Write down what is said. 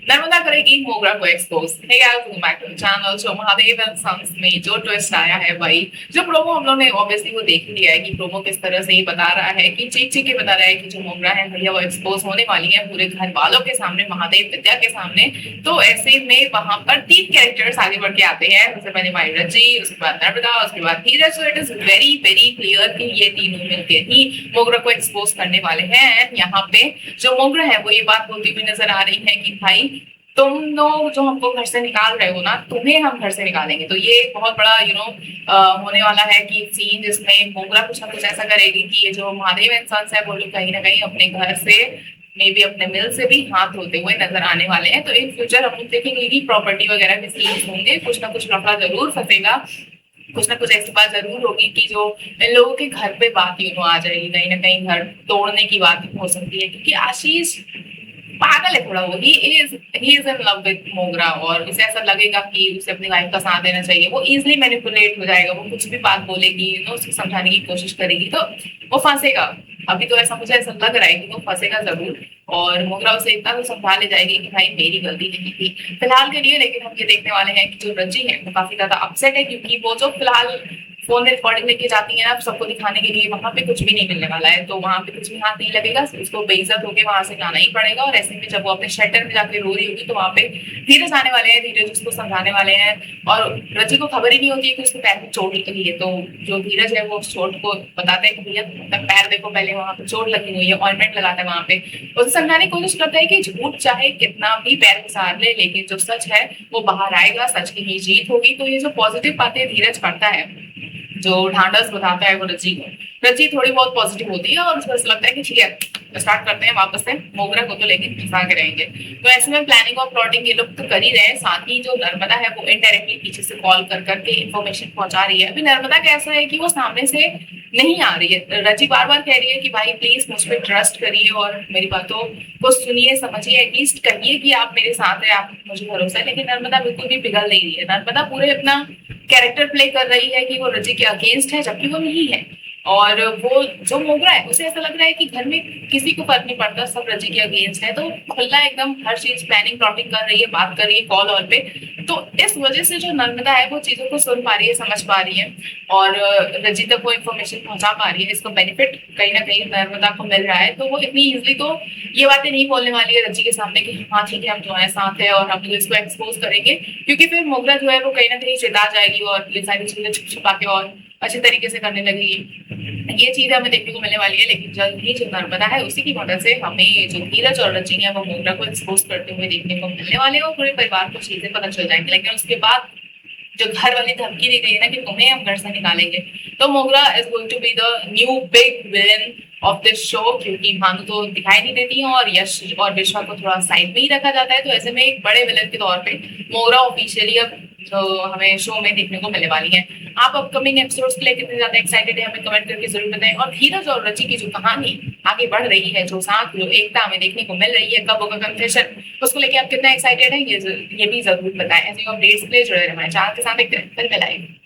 नर्मदा करेगी मोगरा को expose. Hey guys, welcome back to the channel. जो महादेव एंड सन्स में जो ट्विस्ट आया है भाई, जो प्रोमो हम लोग ने ऑब्वियसली वो देख ही लिया है कि प्रोमो किस तरह से ये बता रहा है कि चीख चीख के बता रहा है कि जो मोगरा है भैया वो एक्सपोज होने वाली है पूरे घर वालों के सामने, महादेव विद्या के सामने। तो ऐसे में वहां पर 3 कैरेक्टर्स आगे बढ़ के आते हैं। सबसे पहले माई रजी, उसके बाद नर्मदा, उसके बाद Dheeraj. So it is very very clear कि ये तीनों मिलकर ही मोगरा को एक्सपोज करने वाले हैं। यहाँ पे जो मोगरा है वो ये बात बोलती हुई नजर आ रही है कि भाई तुम लोग जो हमको घर से निकाल रहे हो ना, तुम्हें हम घर से निकालेंगे। तो ये बहुत बड़ा होने वाला है कि सीन जिसमें मोगरा कुछ ना कुछ ऐसा करेगी कि ये जो महादेव एंड सन्स है वो लोग कहीं ना कहीं अपने घर से, मे बी अपने मिल से भी हाथ धोते हुए नजर आने वाले हैं। तो इन फ्यूचर हम लोग देखेंगे कि प्रॉपर्टी वगैरह के सीन्स होंगे, कुछ ना कुछ लफड़ा जरूर फंसेगा, कुछ ना कुछ ऐसी बात जरूर होगी कि जो इन लोगों के घर पे बात आ जाएगी, कहीं ना कहीं घर तोड़ने की बात हो सकती है। क्योंकि आशीष पागल है थोड़ा, वो he is in love with मोगरा और उसे ऐसा लगेगा कि उसे अपनी वाइफ का साथ देना चाहिए। वो इजिली मैनिपुलेट हो जाएगा, वो कुछ भी बात बोलेगी, उसको समझाने की कोशिश करेगी तो वो फंसेगा। अभी तो ऐसा मुझे ऐसा लग रहा है कि वो फंसेगा जरूर और मोगरा उसे इतना तो समझा ले जाएगी कि भाई मेरी गलती नहीं थी फिलहाल के लिए। लेकिन हम ये देखने वाले हैं कि जो रज्जी है वो काफी ज्यादा अपसेट है, क्योंकि वो जो फिलहाल फोन रिकॉर्डिंग लेके जाती है ना सबको दिखाने के लिए, वहां पे कुछ भी नहीं मिलने वाला है। तो वहां पे कुछ भी हाथ नहीं लगेगा, उसको बेइज्जत होकर वहां से जाना ही पड़ेगा। और ऐसे में जब वो अपने शेल्टर में जाके रो रही होगी तो वहां पे धीरज आने वाले हैं, धीरज उसको समझाने वाले हैं। और रची को खबर ही नहीं होती है कि उसके पैर में चोट लगी है। तो जो धीरज है वो उस चोट को बताता है कि भैया पैर देखो, पहले वहां पे चोट लगी हुई है, ऑइंटमेंट लगाता है वहां पे। उसे समझाने की कोशिश करता है कि झूठ चाहे कितना भी पैर पसार ले, लेकिन जो सच है वो बाहर आएगा, सच की ही जीत होगी। तो ये जो पॉजिटिव बातें धीरज करता है, जो ढांढस बताता है वो रची को, रची थोड़ी बहुत पॉजिटिव होती है और उसको ऐसा लगता है कि ठीक है स्टार्ट करते हैं वापस से, मोगरा को तो लेकिन फंसा के रहेंगे। तो ऐसे में प्लानिंग और प्लॉटिंग ये लोग तो कर ही रहे हैं, साथ ही जो नर्मदा है वो इनडायरेक्टली पीछे से कॉल कर करके इन्फॉर्मेशन पहुंचा रही है। अभी नर्मदा का ऐसा है कि वो सामने से नहीं आ रही है, रची बार बार कह रही है कि भाई प्लीज मुझ पर ट्रस्ट करिए और मेरी बातों को सुनिए, समझिए, एटलीस्ट कहिए कि आप मेरे साथ हैं, आप मुझे भरोसा है। लेकिन नर्मदा बिल्कुल भी पिघल नहीं रही है। नर्मदा पूरे अपना कैरेक्टर प्ले कर रही है कि वो रजी के अगेंस्ट है, जबकि वो नहीं है। और वो जो मोगरा है उसे ऐसा लग रहा है कि घर में किसी को फर्क नहीं पड़ता, सब रजी के अगेंस्ट है। तो खुला एकदम हर चीज प्लानिंग प्लॉटिंग कर रही है, बात कर रही है कॉल ऑल पे। तो इस वजह से जो नर्मदा है वो चीजों को सुन पा रही है, समझ पा रही है और रजी तक वो इन्फॉर्मेशन पहुंचा पा रही है। इसको बेनिफिट कहीं ना कहीं नर्मदा को मिल रहा है। तो वो इतनी इजिली तो ये बातें नहीं बोलने वाली है रजी के सामने कि हाँ ठीक है हम तुम्हारे साथ है और हम लोग इसको एक्सपोज करेंगे, क्योंकि फिर मोगरा जो है वो कहीं ना कहीं चिता जाएगी और ये सारी चीजें छुप छुपा के और अच्छे तरीके से करने लगेगी। ये चीज हमें देखने को मिलने वाली है। लेकिन जल्द ही जो नर्मदा है उसी की मदद से हमें जो धीरज और रची है वो मोगरा को एक्सपोज करते हुए देखने को मिलने वाले हैं और पूरे परिवार को चीजें पता चल जाएंगी। लेकिन उसके बाद जो घर वाली धमकी दी गई है ना कि तुम्हें हम घर से निकालेंगे, तो Mogra is going to be the new big villain of this show. क्योंकि भानु तो दिखाई नहीं देती है और यश और विश्वा को थोड़ा साइड में ही रखा जाता है। तो ऐसे में एक बड़े विलन के तौर पे मोगरा ऑफिशियली अब जो हमें शो में देखने को मिलने वाली है। आप अपकमिंग एपिसोड्स के लिए कितने ज्यादा एक्साइटेड है हमें कमेंट करके जरूर बताएं। और धीरज और रची की जो कहानी आगे बढ़ रही है, जो साथ जो एकता हमें देखने को मिल रही है, कब होगा कन्फेशन, उसको लेके आप कितना एक्साइटेड है ये भी जरूर बताएं। ऐसे अपडेट्स के लिए जुड़े रहे हमारे चैनल के साथ। एक दिन फिर मिलाएंगे।